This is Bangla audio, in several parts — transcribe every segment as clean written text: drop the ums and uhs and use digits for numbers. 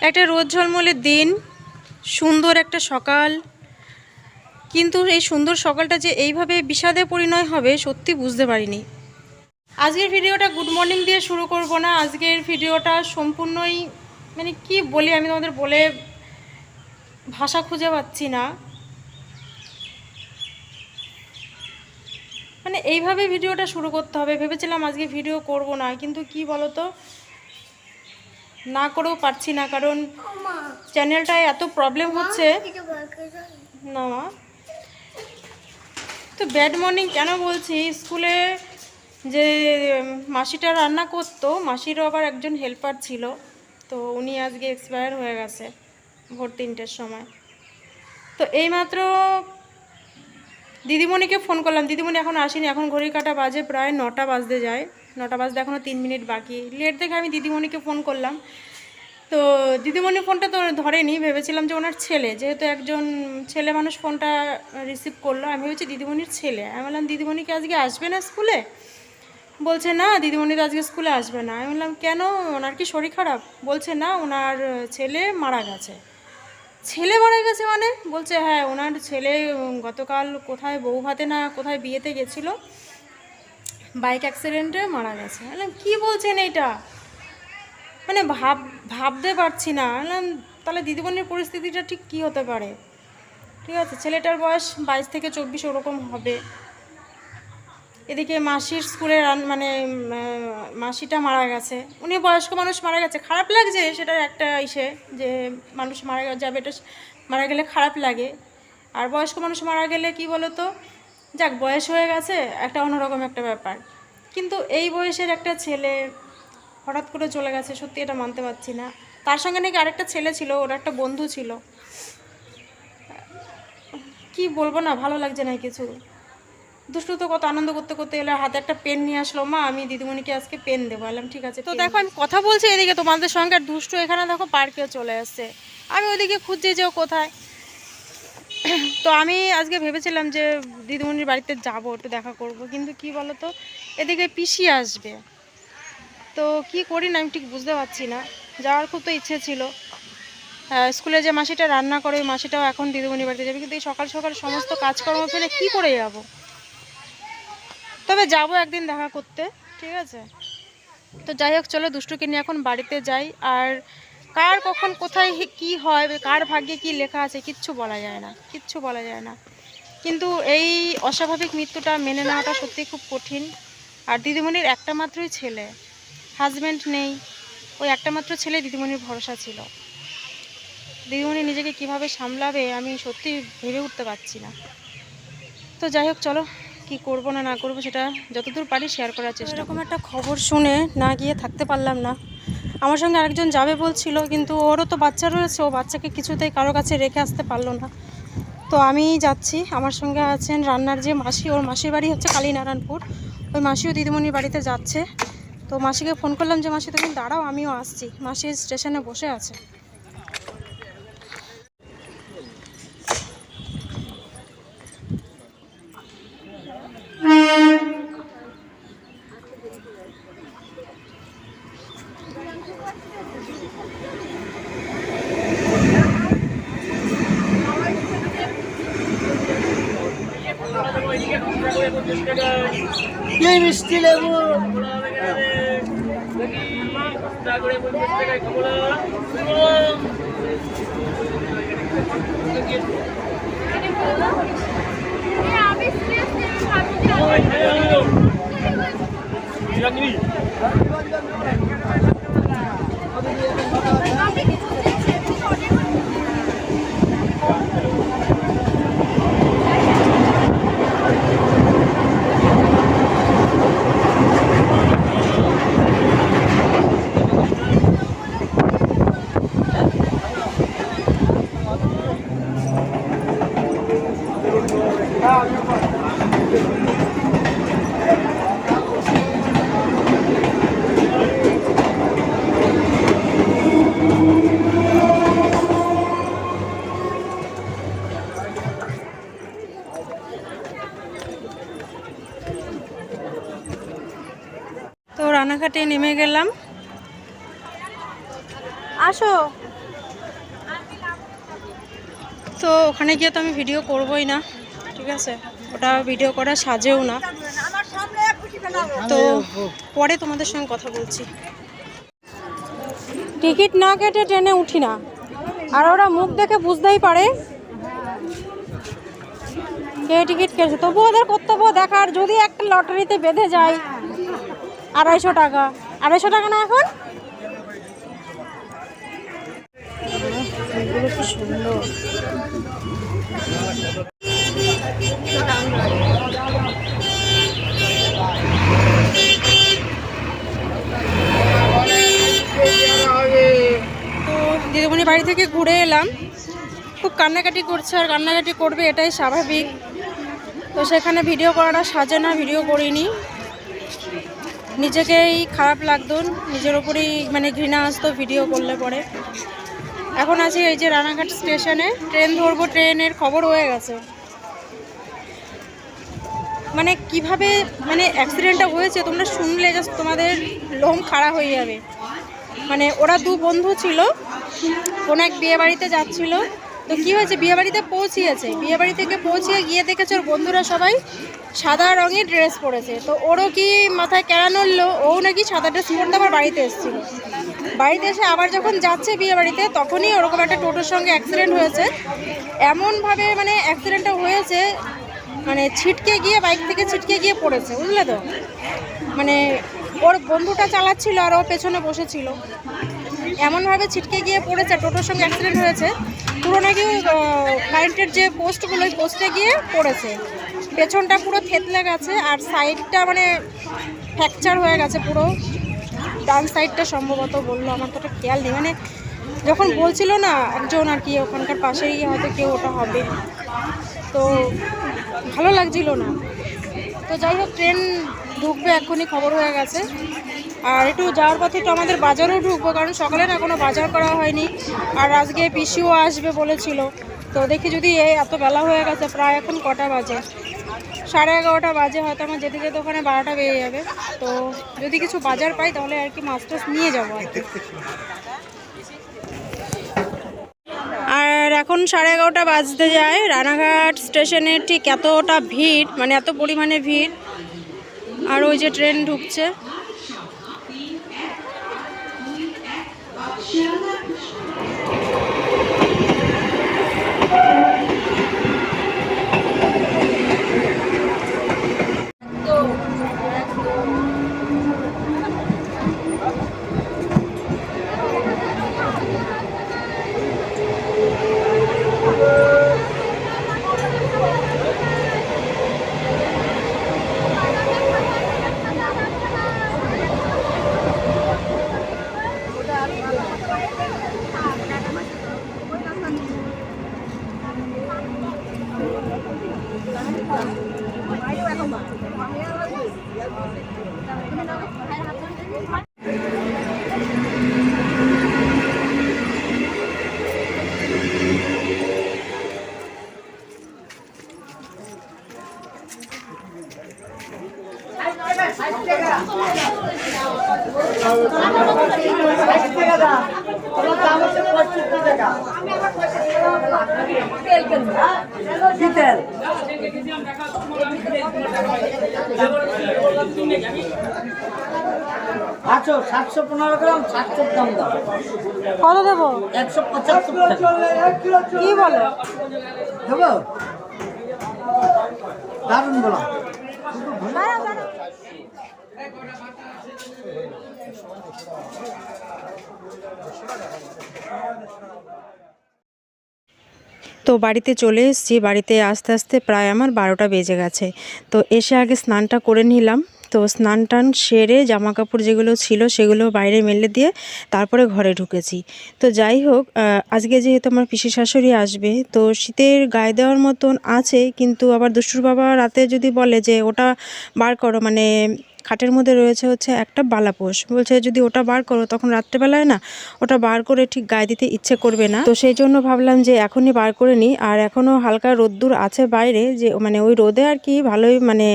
একটা রোদ ঝলমলে দিন, সুন্দর একটা সকাল, কিন্তু এই সুন্দর সকালটা যে এইভাবে বিষাদে পরিণয় হবে সত্যি বুঝতে পারিনি। আজকের ভিডিওটা গুড মর্নিং দিয়ে শুরু করব না। আজকের ভিডিওটা সম্পূর্ণই মানে কি বলি, আমি তোমাদের বলে ভাষা খুঁজে পাচ্ছি না। মানে এইভাবে ভিডিওটা শুরু করতে হবে ভেবেছিলাম, আজকে ভিডিও করব না, কিন্তু কি বলতো, না করেও পারছি না, কারণ চ্যানেলটায় এত প্রবলেম হচ্ছে না। তো ব্যাড মর্নিং কেন বলছি, স্কুলে যে মাসিটা রান্না করতো, মাসিরও আবার একজন হেল্পার ছিল, তো উনি আজকে এক্সপায়ার হয়ে গেছে ভোর 3টের সময়। তো এইমাত্র দিদিমণিকে ফোন করলাম, দিদিমণি এখন আসেনি, এখন ঘড়ির কাঁটা বাজে প্রায় 9টা বাজতে যায়, 9টা বাজতে এখনও 3 মিনিট বাকি। লেট দেখে আমি দিদিমণিকে ফোন করলাম, তো দিদিমণি ফোনটা তো ধরেনি, ভেবেছিলাম যে ওনার ছেলে, যেহেতু একজন ছেলে মানুষ ফোনটা রিসিভ করলো, আমি ভেবেছি দিদিমণির ছেলে। আমি বললাম দিদিমণিকে আজকে আসবে না স্কুলে? বলছে না দিদিমণি তো আজকে স্কুলে আসবে না। আমি বললাম কেন, ওনার কি শরীর খারাপ? বলছে না, ওনার ছেলে মারা গেছে। ছেলে মারা গেছে মানে? বলছে হ্যাঁ, ওনার ছেলে গতকাল কোথায় বউ ভাতে না কোথায় বিয়েতে গেছিলো, বাইক অ্যাক্সিডেন্টে মারা গেছে। বললাম কী বলছেন এইটা? মানে ভাবতে পারছি না। বললাম তাহলে দিদিমণির পরিস্থিতিটা ঠিক কী হতে পারে? ঠিক আছে, ছেলেটার বয়স 22 থেকে 24 ওরকম হবে। এদিকে মাসির স্কুলে মানে মাসিটা মারা গেছে, উনি বয়স্ক মানুষ মারা গেছে, খারাপ লাগছে সেটার একটা ইসে, যে মানুষ মারা যাবে, এটা মারা গেলে খারাপ লাগে। আর বয়স্ক মানুষ মারা গেলে কি বলো তো, যাক বয়স হয়ে গেছে, একটা অন্যরকম একটা ব্যাপার। কিন্তু এই বয়সের একটা ছেলে হঠাৎ করে চলে গেছে, সত্যি এটা মানতে পারছি না। তার সঙ্গে নাকি আরেকটা ছেলে ছিল, ওর একটা বন্ধু ছিল। কি বলবো না, ভালো লাগছে না কিছু। দুষ্টু তো কত আনন্দ করতে করতে এলে হাতে একটা পেন নিয়ে আসলো, মা আমি দিদিমণিকে আজকে পেন দেবো। বললাম ঠিক আছে। তো দেখো আমি কথা বলছি এদিকে তোমাদের সঙ্গে, আর দুষ্টু এখানে দেখো পার্কেও চলে আসছে। আমি ওদিকে খুঁজছি যে ও কোথায়। তো আমি আজকে ভেবেছিলাম যে দিদিমণির বাড়িতে যাবো, একটু দেখা করব, কিন্তু কি বলো তো, এদিকে পিসি আসবে, তো কি করি না আমি ঠিক বুঝতে পারছি না। যাওয়ার খুব তো ইচ্ছে ছিল। স্কুলে যে মাসিটা রান্না করে, ওই মাসিটাও এখন দিদিমণির বাড়িতে যাবে, কিন্তু এই সকাল সকাল সমস্ত কাজকর্ম ফেলে কি করে যাব? তবে যাব একদিন দেখা করতে, ঠিক আছে। তো যাই হোক, চলো দুষ্টুকে নিয়ে এখন বাড়িতে যাই। আর কার কখন কোথায় কি হয়, কার ভাগ্যে কি লেখা আছে কিচ্ছু বলা যায় না, কিচ্ছু বলা যায় না। কিন্তু এই অস্বাভাবিক মৃত্যুটা মেনে নেওয়াটা সত্যি খুব কঠিন। আর দিদিমণির একটা মাত্রই ছেলে, হাজব্যান্ড নেই, ওই একটা মাত্র ছেলে দিদিমণির ভরসা ছিল। দিদিমণি নিজেকে কিভাবে সামলাবে আমি সত্যি ভেবে উঠতে পারছি না। তো যাই হোক, চলো কি করব না না করব সেটা যতদূর পারি শেয়ার করার চেষ্টা। এরকম একটা খবর শুনে না গিয়ে থাকতে পারলাম না। আমার সঙ্গে আরেকজন যাবে বলছিল, কিন্তু ওরও তো বাচ্চা রয়েছে, ও বাচ্চাকে কিছুতেই কারো কাছে রেখে আসতে পারলো না। তো আমি যাচ্ছি, আমার সঙ্গে আছেন রান্নার যে মাসি, ওর মাসির বাড়ি হচ্ছে কালীনারায়ণপুর, ওই মাসিও দিদিমণির বাড়িতে যাচ্ছে। তো মাসিকে ফোন করলাম যে মাসি তুমি দাঁড়াও, আমিও আসছি। মাসি স্টেশনে বসে আছে। মিষ্টি লেবু তো রানাঘাটে নেমে গেলাম। আসো তো ওখানে গিয়ে তো আমি ভিডিও করবই না, ঠিক আছে, ওটা ভিডিও করা সাজেও না। তো পরে তোমাদের সঙ্গে কথা বলছি। টিকিট না কেটে ট্রেনে উঠি না, আর ওরা মুখ দেখে বুঝতেই পারে কে টিকিট কেটেছে। তবু ওদের কর্তব্য দেখার, যদি একটা লটারিতে বেঁধে যায় 250 টাকা, 250 টাকা না এখন। এগুলো কি সুন্দর। তো দিদিমণি বাড়ি থেকে ঘুরে এলাম, খুব কান্নাকাটি করছে আর কান্নাকাটি করবে, এটাই স্বাভাবিক। তো সেখানে ভিডিও করাটা সাজে না, ভিডিও করিনি। নিজেকেই খারাপ লাগতো, নিজের ওপরেই মানে ঘৃণা আসতো ভিডিও করলে পরে। এখন আছি এই যে রানাঘাট স্টেশনে, ট্রেন ধরবো, ট্রেনের খবর হয়ে গেছে। মানে কিভাবে মানে অ্যাক্সিডেন্টটা হয়েছে তোমরা শুনলে জাস্ট তোমাদের লোম খাড়া হয়ে যাবে। মানে ওরা 2 বন্ধু ছিল, কোনো এক বিয়েবাড়িতে যাচ্ছিল। তো কী হয়েছে, বিয়েবাড়িতে পৌঁছিয়েছে, বিয়েবাড়ি থেকে পৌঁছিয়ে গিয়ে দেখেছে ওর বন্ধুরা সবাই সাদা রঙের ড্রেস পরেছে। তো ওরও কি মাথায় কেড়া নড়লো, ও নাকি সাদা ড্রেস পরতে আবার বাড়িতে এসেছিলো। বাড়িতে এসে আবার যখন যাচ্ছে বিয়েবাড়িতে, তখনই ওরকম একটা টোটোর সঙ্গে অ্যাক্সিডেন্ট হয়েছে। এমনভাবে মানে অ্যাক্সিডেন্টটা হয়েছে, মানে ছিটকে গিয়ে, বাইক থেকে ছিটকে গিয়ে পড়েছে, বুঝলে তো। মানে ওর বন্ধুটা চালাচ্ছিল আর ও পেছনে বসেছিল, এমনভাবে ছিটকে গিয়ে পড়েছে, টোটোর সঙ্গে অ্যাক্সিডেন্ট হয়েছে। পুরো নাকি কারেন্টের যে পোস্টগুলো, ওই পোস্টে গিয়ে পড়েছে, পেছনটা পুরো থেতলে গেছে আর সাইডটা মানে ফ্র্যাকচার হয়ে গেছে পুরো, ডান সাইডটা সম্ভবত বললো, আমার তো ওটা খেয়াল নেই। মানে যখন বলছিল না একজন আর কি ওখানকার পাশেই হয়তো কেউ ওটা হবে, তো ভালো লাগছিল না। তো যাই হোক, ট্রেন ঢুকবে এক্ষুনি, খবর হয়ে গেছে। আর একটু যাওয়ার পথে একটু আমাদের বাজারেও ঢুকবো, কারণ সকালে না কোনো বাজার করা হয়নি। আর আজকে পিসিও আসবে বলেছিল। তো দেখি যদি এত বেলা হয়ে গেছে, প্রায় এখন কটা বাজে, 11:30 বাজে, হয়তো আমার যেতে যেতে ওখানে 12টা বেজে যাবে। তো যদি কিছু বাজার পাই তাহলে আর কি মাছ টাছ নিয়ে যাবো আর কি। আর এখন 11:30 বাজতে যায়, রানাঘাট স্টেশনে ঠিক এতটা ভিড়, মানে এত পরিমাণে ভিড়। আর ওই যে ট্রেন ঢুকছে। আচ্ছা 715 গ্রাম 700 দাম দাও। কত দেবো? 175 টাকা। কি বলো? দেবো? দারুন বলা। তো বাড়িতে চলে এসেছি, বাড়িতে আস্তে আস্তে প্রায় আমার 12টা বেজে গেছে। তো এসে আগে স্নানটা করে নিলাম। তো স্নান টান সেরে জামা কাপড় যেগুলো ছিল সেগুলো বাইরে মেলে দিয়ে তারপরে ঘরে ঢুকেছি। তো যাই হোক, আজকে যেহেতু আমার পিসি শাশুড়ি আসবে, তো শীতের গায়ে দেওয়ার মতন আছে, কিন্তু আবার দুষ্টুর বাবা রাতে যদি বলে যে ওটা বার করো, মানে খাটের মধ্যে রয়েছে হচ্ছে একটা বালাপোষ। বলছে যদি ওটা বার করো, তখন রাত্রেবেলায় না ওটা বার করে ঠিক গায়ে দিতে ইচ্ছে করবে না। তো সেই জন্য ভাবলাম যে এখনই বার করে নিই। আর এখনও হালকা রোদ্দুর আছে বাইরে, যে মানে ওই রোদে আর কি ভালোই মানে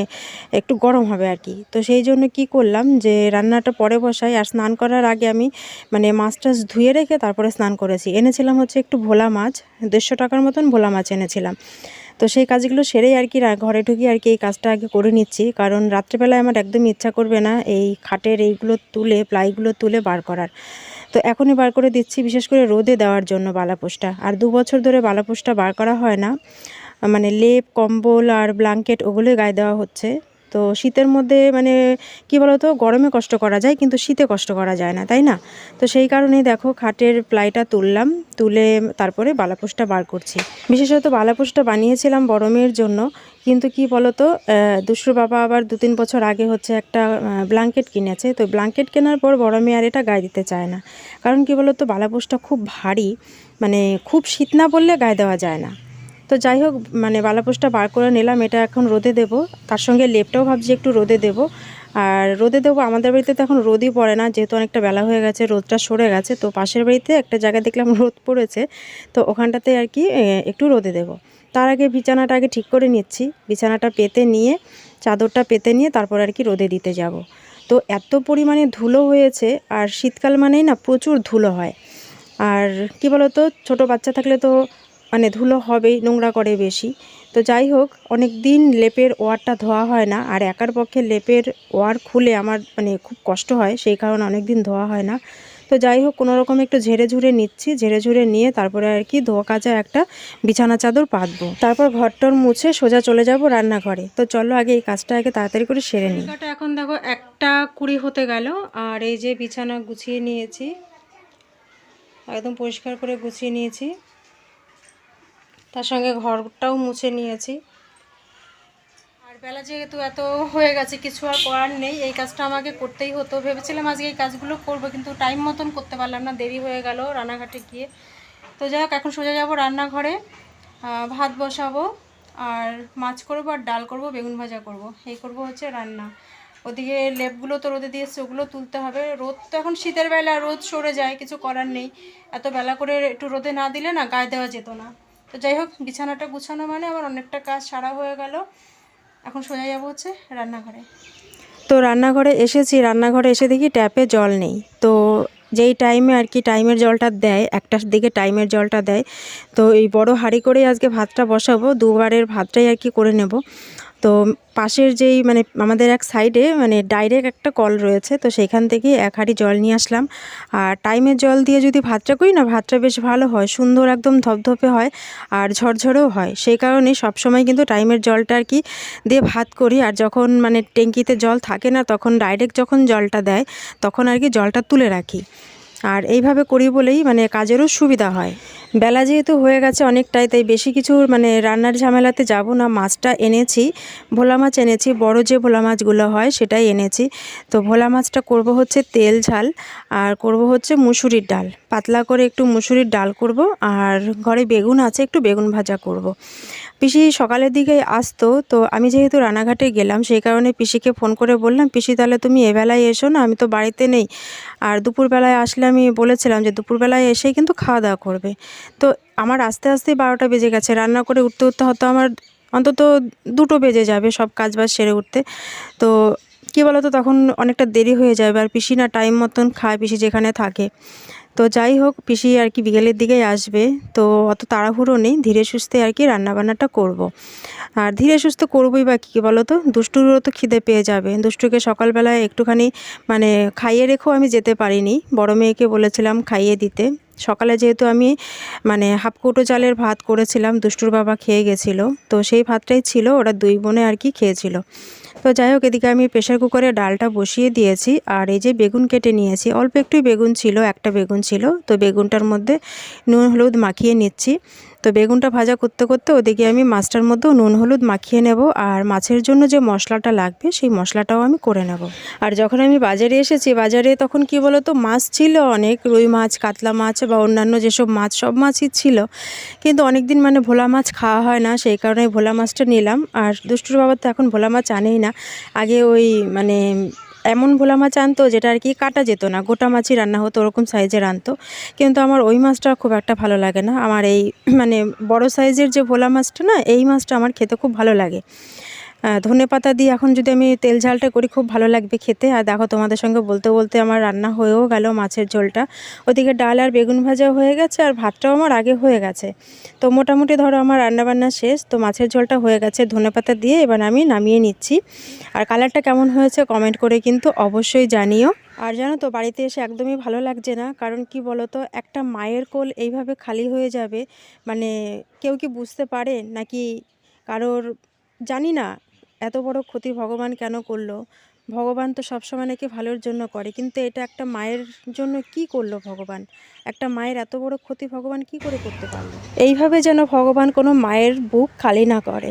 একটু গরম হবে আর কি। তো সেই জন্য কি করলাম যে রান্নাটা পরে বসাই, আর স্নান করার আগে আমি মানে মাছ টাছ ধুয়ে রেখে তারপরে স্নান করেছি। এনেছিলাম হচ্ছে একটু ভোলা মাছ, 150 টাকার মতন ভোলা মাছ এনেছিলাম। তো সেই কাজগুলো সেরেই আর কি ঘরে ঢুকি আর কি এই কাজটা আগে করে নিচ্ছি, কারণ রাত্রেবেলায় আমার একদমই ইচ্ছা করবে না এই খাটের এইগুলো তুলে, প্লাইগুলো তুলে বার করার। তো এখনই বার করে দিচ্ছি, বিশেষ করে রোদে দেওয়ার জন্য বালাপোষটা। আর 2 বছর ধরে বালাপোষটা বার করা হয় না, মানে লেপ কম্বল আর ব্ল্যাঙ্কেট ওগুলোই গায়ে দেওয়া হচ্ছে। তো শীতের মধ্যে মানে কি বলতো, গরমে কষ্ট করা যায় কিন্তু শীতে কষ্ট করা যায় না, তাই না? তো সেই কারণেই দেখো খাটের প্লাইটা তুললাম, তুলে তারপরে বালাপোষটা বার করছি। বিশেষত বালাপোষটা বানিয়েছিলাম বড় মেয়ের জন্য, কিন্তু কি বলতো, দুষ্টুর বাবা আবার 2-3 বছর আগে হচ্ছে একটা ব্ল্যাঙ্কেট কিনেছে। তো ব্ল্যাঙ্কেট কেনার পর বড় মেয়ে আর এটা গায়ে দিতে চায় না, কারণ কি বলতো বালাপোষটা খুব ভারী, মানে খুব শীত না পড়লে গায়ে দেওয়া যায় না। তো যাই হোক, মানে বালাপোষটা বার করে নিলাম, এটা এখন রোদে দেব। তার সঙ্গে লেপটাও ভাবছি একটু রোদে দেব। আর রোদে দেবো, আমাদের বাড়িতে তো এখন রোদই পড়ে না, যেহেতু অনেকটা বেলা হয়ে গেছে, রোদটা সরে গেছে। তো পাশের বাড়িতে একটা জায়গায় দেখলাম রোদ পড়েছে, তো ওখানটাতে আর কি একটু রোদে দেব। তার আগে বিছানাটা আগে ঠিক করে নিচ্ছি, বিছানাটা পেতে নিয়ে, চাদরটা পেতে নিয়ে তারপর আর কি রোদে দিতে যাব। তো এত পরিমাণে ধুলো হয়েছে, আর শীতকাল মানেই না প্রচুর ধুলো হয়। আর কি বলতো, ছোট বাচ্চা থাকলে তো মানে ধুলো হবেই, নোংরা করে বেশি। তো যাই হোক, অনেক দিন লেপের ওয়ারটা ধোয়া হয় না, আর একার পক্ষে লেপের ওয়ার খুলে আমার মানে খুব কষ্ট হয়, সেই কারণে অনেক দিন ধোয়া হয় না। তো যাই হোক, কোনো রকম একটু ঝেড়ে ঝুড়ে নিচ্ছি, ঝেড়ে ঝুড়ে নিয়ে তারপরে আর কি ধোয়া কাচা একটা বিছানা চাদর পাতবো। তারপর ঘরটর মুছে সোজা চলে যাব রান্নাঘরে। তো চলো আগে এই কাজটা আগে তাড়াতাড়ি করে সেরে নিই। এখন দেখো 1:20 হতে গেল, আর এই যে বিছানা গুছিয়ে নিয়েছি, একদম পরিষ্কার করে গুছিয়ে নিয়েছি, তার সঙ্গে ঘরটাও মুছে নিয়েছি। আর বেলা যেহেতু এত হয়ে গেছে, কিছু আর করার নেই, এই কাজটা আমাকে করতেই হতো। ভেবেছিলাম আজকে এই কাজগুলো করব, কিন্তু টাইম মতন করতে পারলাম না, দেরি হয়ে গেল রান্নাঘাটে গিয়ে। তো যাই হোক, এখন সোজা যাব রান্নাঘরে, ভাত বসাবো, আর মাছ করব, আর ডাল করব, বেগুন ভাজা করব, এই করব হচ্ছে রান্না। ওদিকে লেপগুলো তো রোদে দিয়েছে, ওগুলো তুলতে হবে। রোদ তো এখন শীতের বেলা, রোদ সরে যায়, কিছু করার নেই। এত বেলা করে একটু রোদে না দিলে না গায়ে দেওয়া যেত না। তো যাই হোক, বিছানাটা গুছানো মানে আমার অনেকটা কাজ সারা হয়ে গেল। এখন সোজা যাবো হচ্ছে রান্নাঘরে। তো রান্নাঘরে এসেছি, রান্নাঘরে এসে দেখি ট্যাপে জল নেই। তো যেই টাইমে আর কি টাইমের জলটা দেয়, 1টার দিকে টাইমের জলটা দেয়, তো এই বড় হাঁড়ি করেই আজকে ভাতটা বসাবো, 2 বারের ভাতটাই আর কি করে নেব। তো পাশের যেই মানে আমাদের এক সাইডে মানে ডাইরেক্ট একটা কল রয়েছে, তো সেইখান থেকে 1 হাঁড়ি জল নিয়ে আসলাম। আর টাইমের জল দিয়ে যদি ভাতটা করি না, ভাতটা বেশ ভালো হয়, সুন্দর একদম ধপধপে হয়, আর ঝরঝরেও হয়। সেই কারণে সবসময় কিন্তু টাইমের জলটা আর কি দিয়ে ভাত করি। আর যখন মানে ট্যাঙ্কিতে জল থাকে না, তখন ডাইরেক্ট যখন জলটা দেয়, তখন আর কি জলটা তুলে রাখি। আর এইভাবে করি বলেই মানে কাজেরও সুবিধা হয়। বেলা যেহেতু হয়ে গেছে অনেকটাই, তাই বেশি কিছু মানে রান্নার ঝামেলাতে যাব না। মাছটা এনেছি, ভোলা মাছ এনেছি, বড় যে ভোলা মাছগুলো হয় সেটাই এনেছি। তো ভোলা মাছটা করব হচ্ছে তেল ঝাল, আর করব হচ্ছে মুসুরির ডাল, পাতলা করে একটু মুসুরির ডাল করব। আর ঘরে বেগুন আছে, একটু বেগুন ভাজা করব। পিসি সকালের দিকে আসতো, তো আমি যেহেতু রানাঘাটে গেলাম, সেই কারণে পিসিকে ফোন করে বললাম, পিসি তাহলে তুমি এবেলায় এসো না, আমি তো বাড়িতে নেই। আর দুপুরবেলায় আসলে আমি বলেছিলাম যে দুপুরবেলায় এসেই কিন্তু খাওয়া দাওয়া করবে। তো আমার আস্তে আস্তেই 12টা বেজে গেছে, রান্না করে উঠতে উঠতে হয়তো আমার অন্তত 2টো বেজে যাবে সব কাজ বাজ সেরে উঠতে। তো কী বলো তো, তখন অনেকটা দেরি হয়ে যাবে। আর পিসি না টাইম মতন খায়, পিসি যেখানে থাকে। তো যাই হোক, পিসি আর কি বিকেলের দিকেই আসবে, তো অত তাড়াহুড়ো নেই, ধীরে সুস্থে আর কি রান্নাবান্নাটা করব। আর ধীরে সুস্থে করবোই বা কী বলো তো, দুষ্টুরও তো খিদে পেয়ে যাবে। দুষ্টুকে সকালবেলায় একটুখানি মানে খাইয়ে রেখেও আমি যেতে পারিনি, বড় মেয়েকে বলেছিলাম খাইয়ে দিতে। সকালে যেহেতু আমি মানে হাফ কৌটো চালের ভাত করেছিলাম, দুষ্টুর বাবা খেয়ে গেছিলো, তো সেই ভাতটাই ছিল, ওরা 2 বোনে আর কি খেয়েছিল। তো যাই হোক, এদিকে আমি প্রেশার কুকারে ডালটা বসিয়ে দিয়েছি। আর এই যে বেগুন কেটে নিয়েছি, অল্প একটুই বেগুন ছিল, একটা বেগুন ছিল, তো বেগুনটার মধ্যে নুন হলুদ মাখিয়ে নিচ্ছি। তো বেগুনটা ভাজা করতে করতে ওদিকে আমি মাছটার মধ্যেও নুন হলুদ মাখিয়ে নেব, আর মাছের জন্য যে মশলাটা লাগবে সেই মশলাটাও আমি করে নেব। আর যখন আমি বাজারে এসেছি, বাজারে তখন কি বলো তো, মাছ ছিল অনেক, রুই মাছ, কাতলা মাছ বা অন্যান্য যেসব মাছ সব মাছই ছিল, কিন্তু অনেক দিন মানে ভোলা মাছ খাওয়া হয় না, সেই কারণে ভোলা মাছটা নিলাম। আর দুষ্টুর বাবা তো এখন ভোলা মাছ আনেই না, আগে ওই মানে এমন ভোলা মাছ আনতো যেটা আর কি কাটা যেত না, গোটা মাছই রান্না হতো, ওরকম সাইজের আনতো। কিন্তু আমার ওই মাছটা খুব একটা ভালো লাগে না, আমার এই মানে বড় সাইজের যে ভোলা মাছটা না, এই মাছটা আমার খেতে খুব ভালো লাগে। ধনেপাতা দিয়ে এখন যদি আমি তেল ঝালটা করি খুব ভালো লাগবে খেতে। আর দেখো তোমাদের সঙ্গে বলতে বলতে আমার রান্না হয়েও গেল মাছের ঝোলটা। ওদিকে ডাল আর বেগুন ভাজা হয়ে গেছে, আর ভাতটাও আমার আগে হয়ে গেছে। তো মোটামুটি ধরো আমার রান্নাবান্না শেষ, তো মাছের ঝোলটা হয়ে গেছে ধনেপাতা দিয়ে, এবার আমি নামিয়ে নিচ্ছি। আর কালারটা কেমন হয়েছে কমেন্ট করে কিন্তু অবশ্যই জানিও। আর জানো তো, বাড়িতে এসে একদমই ভালো লাগছে না, কারণ কি বলো তো, একটা মায়ের কোল এইভাবে খালি হয়ে যাবে, মানে কেউ কি বুঝতে পারে নাকি কারোর, জানি না এত বড় ক্ষতি ভগবান কেন করলো। ভগবান তো সবসময় নাকি ভালোর জন্য করে, কিন্তু এটা একটা মায়ের জন্য কি করলো ভগবান? একটা মায়ের এত বড় ক্ষতি ভগবান কি করে করতে পারলো? এইভাবে যেন ভগবান কোনো মায়ের বুক খালি না করে।